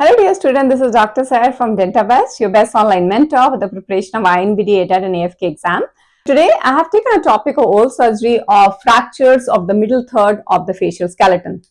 Hello dear student, this is Dr. Sehar from Dentabest, your best online mentor for the preparation of INBDE, ADAT and AFK exam. Today I have taken a topic of oral surgery of fractures of the middle third of the facial skeleton.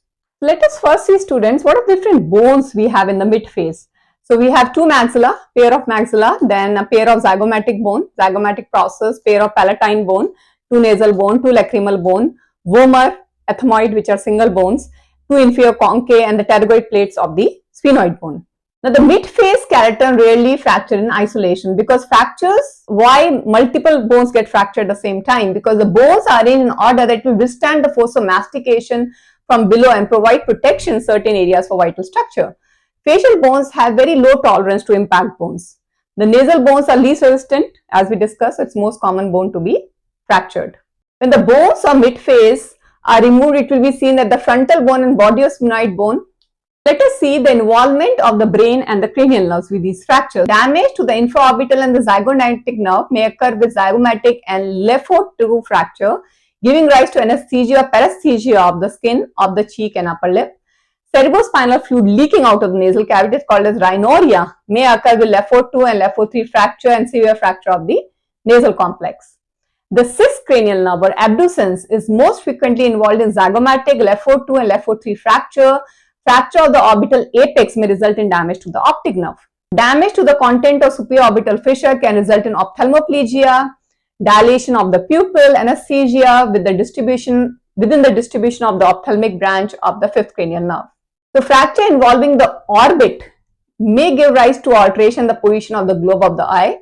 Let us first see, students, what are the different bones we have in the midface. So we have two maxilla, pair of maxilla, then a pair of zygomatic bone, zygomatic process, pair of palatine bone, two nasal bone, two lacrimal bone, vomer, ethmoid, which are single bones, two inferior conchae and the pterygoid plates of the sphenoid bone. Now the midface skeleton rarely fracture in isolation because fractures, why multiple bones get fractured at the same time? Because the bones are in an order that will withstand the force of mastication from below and provide protection in certain areas for vital structure. Facial bones have very low tolerance to impact bones. The nasal bones are least resistant, as we discussed, it's most common bone to be fractured. When the bones of midface are removed, it will be seen that the frontal bone and body of sphenoid bone. Let us see the involvement of the brain and the cranial nerves with these fractures. Damage to the infraorbital and the zygomatic nerve may occur with zygomatic and LeFort II fracture, giving rise to anesthesia or paresthesia of the skin of the cheek and upper lip. Cerebrospinal fluid leaking out of the nasal cavity, called as rhinorrhea, may occur with LeFort II and LeFort III fracture and severe fracture of the nasal complex. The ciscranial nerve or abducens is most frequently involved in zygomatic, LeFort II and LeFort III fracture. Fracture of the orbital apex may result in damage to the optic nerve. Damage to the content of superior orbital fissure can result in ophthalmoplegia, dilation of the pupil, anesthesia within the distribution of the ophthalmic branch of the fifth cranial nerve. So fracture involving the orbit may give rise to alteration in the position of the globe of the eye.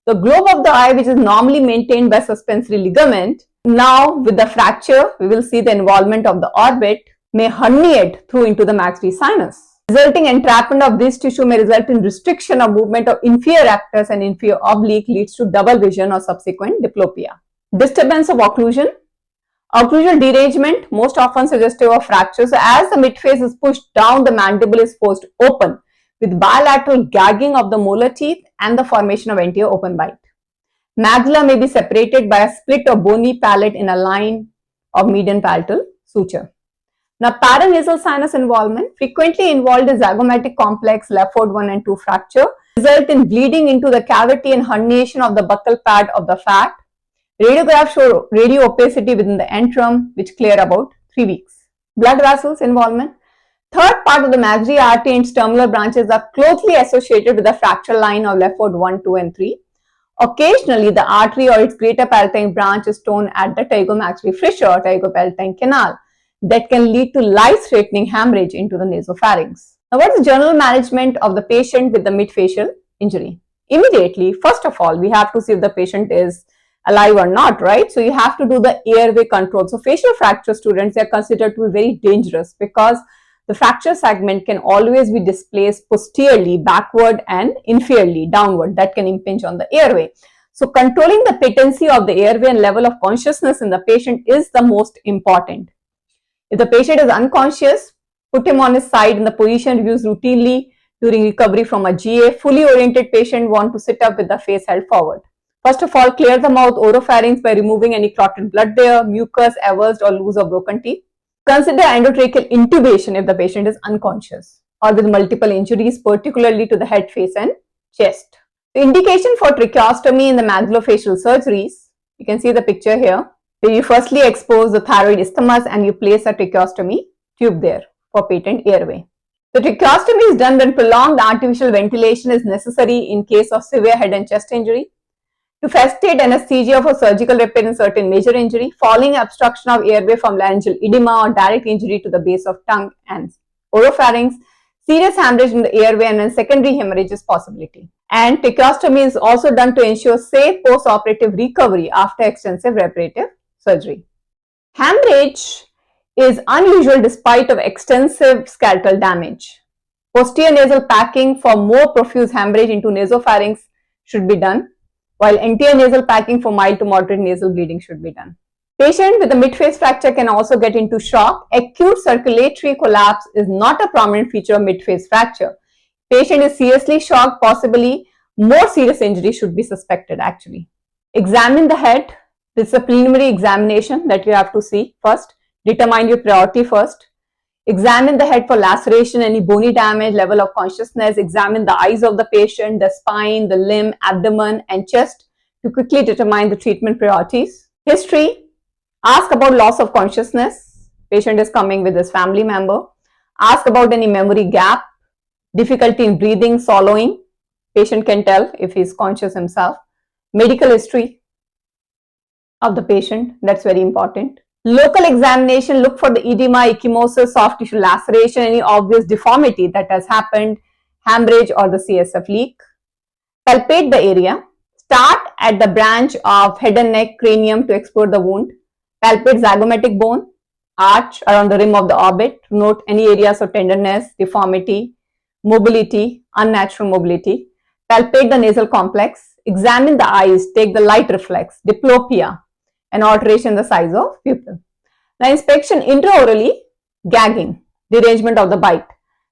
The globe of the eye, which is normally maintained by suspensory ligament, now with the fracture, we will see the involvement of the orbit may herniate through into the maxillary sinus. Resulting entrapment of this tissue may result in restriction of movement of inferior rectus and inferior oblique, leads to double vision or subsequent diplopia. Disturbance of occlusion. Occlusal derangement, most often suggestive of fracture. So as the midface is pushed down, the mandible is forced open with bilateral gagging of the molar teeth and the formation of anterior open bite. Maxilla may be separated by a split of bony palate in a line of median palatal suture. Now, paranasal sinus involvement, frequently involved in zygomatic complex, LeFort I and II fracture, result in bleeding into the cavity and herniation of the buccal pad of the fat. Radiographs show radio-opacity within the antrum, which clear about 3 weeks. Blood vessels involvement. Third part of the maxillary artery and terminal branches are closely associated with the fracture line of LeFort I, II and III. Occasionally, the artery or its greater palatine branch is torn at the pterygomaxillary fissure or pterygopalatine canal. That can lead to life-threatening hemorrhage into the nasopharynx. Now, what is the general management of the patient with the midfacial injury? Immediately, first of all, we have to see if the patient is alive or not, right? So, you have to do the airway control. So, facial fracture, students, are considered to be very dangerous because the fracture segment can always be displaced posteriorly, backward and inferiorly, downward. That can impinge on the airway. So, controlling the patency of the airway and level of consciousness in the patient is the most important. If the patient is unconscious, put him on his side in the position used routinely during recovery from a GA. Fully oriented patient want to sit up with the face held forward. First of all, clear the mouth oropharynx by removing any clotted blood there, mucus, avulsed or loose or broken teeth. Consider endotracheal intubation if the patient is unconscious or with multiple injuries, particularly to the head, face and chest. The indication for tracheostomy in the maxillofacial surgeries, you can see the picture here. You firstly expose the thyroid isthmus and you place a tracheostomy tube there for patent airway. The tracheostomy is done when prolonged artificial ventilation is necessary in case of severe head and chest injury. To facilitate anesthesia for surgical repair in certain major injury, following obstruction of airway from laryngeal edema or direct injury to the base of tongue and oropharynx, serious hemorrhage in the airway and then secondary hemorrhage is possibility. And tracheostomy is also done to ensure safe post-operative recovery after extensive reparative surgery. Hemorrhage is unusual despite of extensive skeletal damage. Posterior nasal packing for more profuse hemorrhage into nasopharynx should be done, while anterior nasal packing for mild to moderate nasal bleeding should be done. Patient with a midface fracture can also get into shock. Acute circulatory collapse is not a prominent feature of midface fracture. Patient is seriously shocked, possibly more serious injury should be suspected actually. Examine the head. This is a preliminary examination that you have to see first. Determine your priority first. Examine the head for laceration, any bony damage, level of consciousness. Examine the eyes of the patient, the spine, the limb, abdomen, and chest to quickly determine the treatment priorities. History. Ask about loss of consciousness. Patient is coming with his family member. Ask about any memory gap, difficulty in breathing, swallowing. Patient can tell if he is conscious himself. Medical history of the patient, that's very important. Local examination, look for the edema, ecchymosis, soft tissue laceration, any obvious deformity that has happened, hemorrhage or the CSF leak. Palpate the area. Start at the branch of head and neck cranium to explore the wound. Palpate zygomatic bone, arch around the rim of the orbit to note any areas of tenderness, deformity, mobility, unnatural mobility. Palpate the nasal complex. Examine the eyes, take the light reflex, diplopia, and alteration in the size of pupil. Now, inspection intraorally, gagging, derangement of the bite,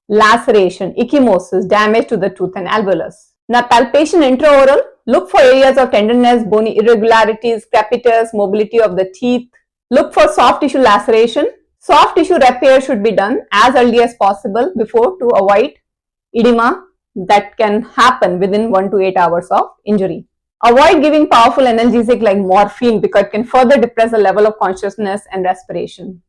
laceration, ecchymosis, damage to the tooth and alveolus. Now, palpation intraoral, look for areas of tenderness, bony irregularities, crepitus, mobility of the teeth. Look for soft tissue laceration. Soft tissue repair should be done as early as possible before to avoid edema that can happen within 1 to 8 hours of injury. Avoid giving powerful analgesic like morphine because it can further depress the level of consciousness and respiration.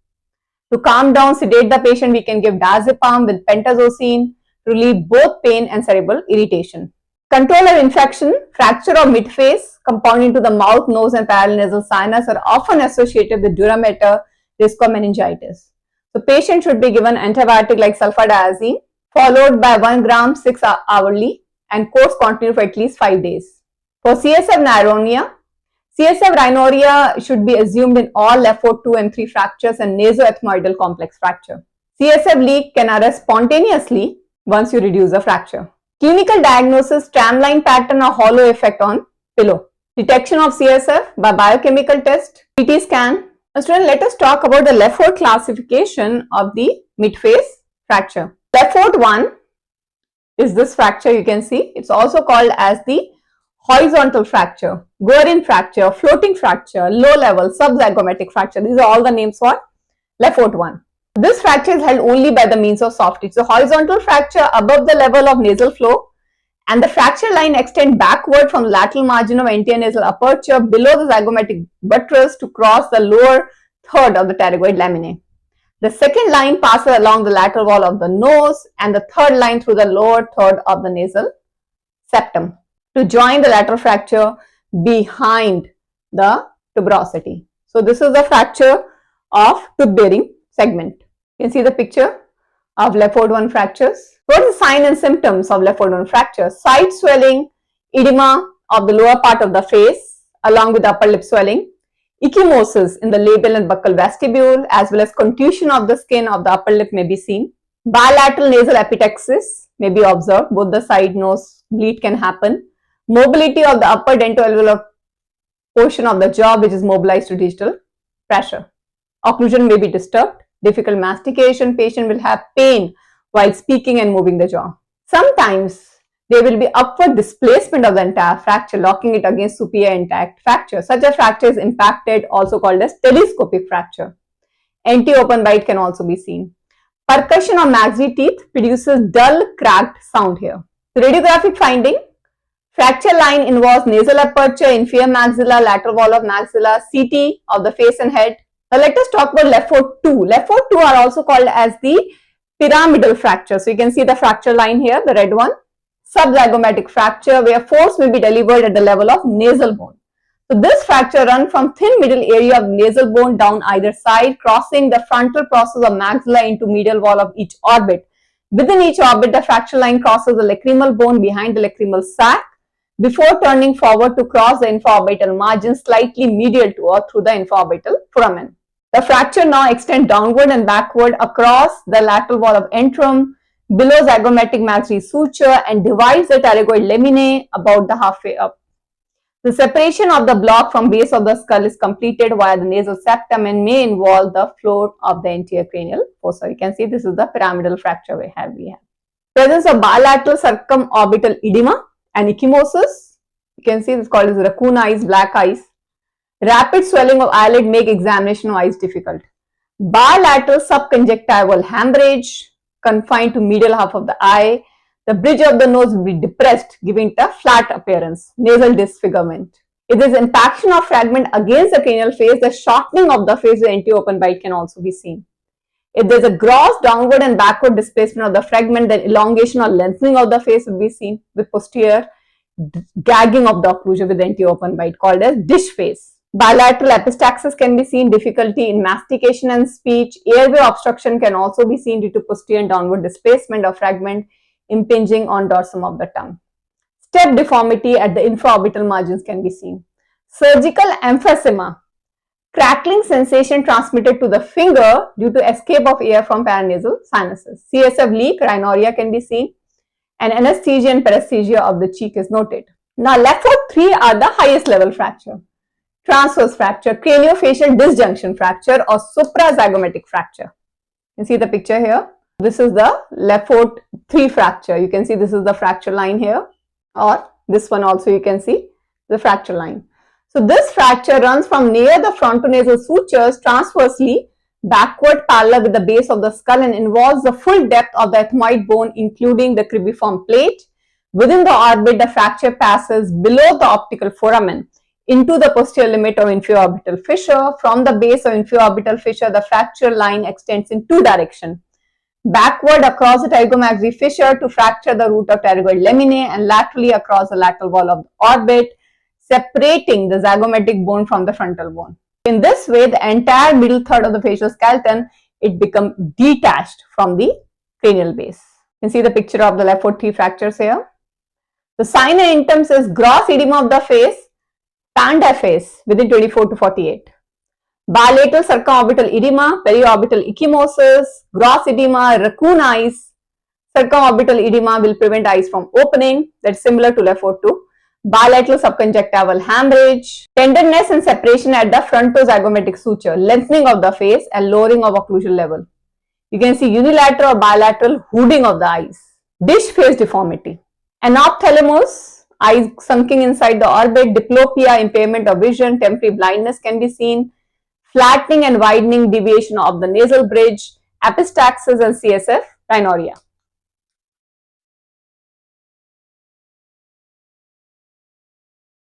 To calm down, sedate the patient, we can give diazepam with pentazocine to relieve both pain and cerebral irritation. Control of infection, fracture of midface, compounding to the mouth, nose and paranasal sinus are often associated with dura mater, risk of meningitis. The patient should be given antibiotic like sulfadiazine, followed by 1 gram 6 hourly and course continue for at least 5 days. For CSF rhinorrhea should be assumed in all LeFort II and III fractures and nasoethmoidal complex fracture. CSF leak can arise spontaneously once you reduce the fracture. Clinical diagnosis, tramline pattern or hollow effect on pillow. Detection of CSF by biochemical test, CT scan. Now, students, let us talk about the LeFort classification of the midface fracture. LeFort I is this fracture you can see. It's also called as the horizontal fracture, Guerin fracture, floating fracture, low level, subzygomatic fracture. These are all the names for LeFort I. This fracture is held only by the means of soft tissue. So, horizontal fracture above the level of nasal floor and the fracture line extend backward from the lateral margin of anterior nasal aperture below the zygomatic buttress to cross the lower third of the pterygoid laminae. The second line passes along the lateral wall of the nose and the third line through the lower third of the nasal septum to join the lateral fracture behind the tuberosity. So, this is the fracture of tooth bearing segment. You can see the picture of LeFort I fractures. What are the signs and symptoms of LeFort I fractures? Side swelling, edema of the lower part of the face along with upper lip swelling, ecchymosis in the labial and buccal vestibule as well as contusion of the skin of the upper lip may be seen. Bilateral nasal epitaxis may be observed. Both the side nose bleed can happen. Mobility of the upper dentoalveolar portion of the jaw which is mobilized to digital pressure. Occlusion may be disturbed. Difficult mastication. Patient will have pain while speaking and moving the jaw. Sometimes there will be upward displacement of the entire fracture, locking it against superior intact fracture. Such a fracture is impacted, also called as telescopic fracture. Anti-open bite can also be seen. Percussion of maxillary teeth produces dull, cracked sound here. The radiographic finding. Fracture line involves nasal aperture, inferior maxilla, lateral wall of maxilla, CT of the face and head. Now let us talk about LeFort II. LeFort II are also called as the pyramidal fracture. So you can see the fracture line here, the red one. Subzygomatic fracture where force may be delivered at the level of nasal bone. So this fracture runs from thin middle area of nasal bone down either side, crossing the frontal process of maxilla into medial wall of each orbit. Within each orbit, the fracture line crosses the lacrimal bone behind the lacrimal sac before turning forward to cross the infraorbital margin slightly medial to or through the infraorbital foramen. The fracture now extends downward and backward across the lateral wall of antrum, below zygomatic maxillary suture and divides the pterygoid laminae about the halfway up. The separation of the block from base of the skull is completed via the nasal septum and may involve the floor of the anterior cranial fossa. You can see this is the pyramidal fracture we have. Presence of bilateral circumorbital edema and ecchymosis. You can see this is called as raccoon eyes, black eyes. Rapid swelling of eyelid make examination of eyes difficult. bilateral subconjunctival hemorrhage confined to medial half of the eye. The bridge of the nose will be depressed, giving it a flat appearance, nasal disfigurement. If there is impaction of fragment against the cranial face, the shortening of the face with anti-open bite can also be seen. If there is a gross downward and backward displacement of the fragment, then elongation or lengthening of the face will be seen with posterior gagging of the occlusal with anti-open bite, called as dish face. Bilateral epistaxis can be seen, difficulty in mastication and speech. Airway obstruction can also be seen due to posterior and downward displacement of fragment impinging on dorsum of the tongue. Step deformity at the infraorbital margins can be seen. Surgical emphysema, crackling sensation transmitted to the finger due to escape of air from paranasal sinuses. CSF leak, rhinorrhea can be seen, and anesthesia and paresthesia of the cheek is noted. Now, LeFort III are the highest level fracture. Transverse fracture, craniofacial disjunction fracture or suprazygomatic fracture. You can see the picture here. This is the LeFort III fracture. You can see this is the fracture line here, or this one also you can see the fracture line. So this fracture runs from near the frontonasal sutures transversely backward parallel with the base of the skull and involves the full depth of the ethmoid bone including the cribriform plate. Within the orbit, the fracture passes below the optical foramen into the posterior limit of inferior orbital fissure. From the base of inferior orbital fissure, the fracture line extends in two directions. Backward across the pterygomaxillary fissure to fracture the root of pterygoid laminae and laterally across the lateral wall of the orbit, separating the zygomatic bone from the frontal bone. In this way, the entire middle third of the facial skeleton, it becomes detached from the cranial base. You can see the picture of the LeFort III fractures here. The sign and symptoms is gross edema of the face, panda face within 24 to 48. Bilateral circumorbital edema, periorbital ecchymosis, gross edema, raccoon eyes. Circumorbital edema will prevent eyes from opening, that's similar to LeFort II. Bilateral subconjunctival hemorrhage, tenderness and separation at the frontozygomatic suture, lengthening of the face and lowering of occlusal level. You can see unilateral or bilateral hooding of the eyes. Dish face deformity. Anophthalmos, eyes sunken inside the orbit, diplopia, impairment of vision, temporary blindness can be seen. Flattening and widening deviation of the nasal bridge, epistaxis and CSF rhinorrhea.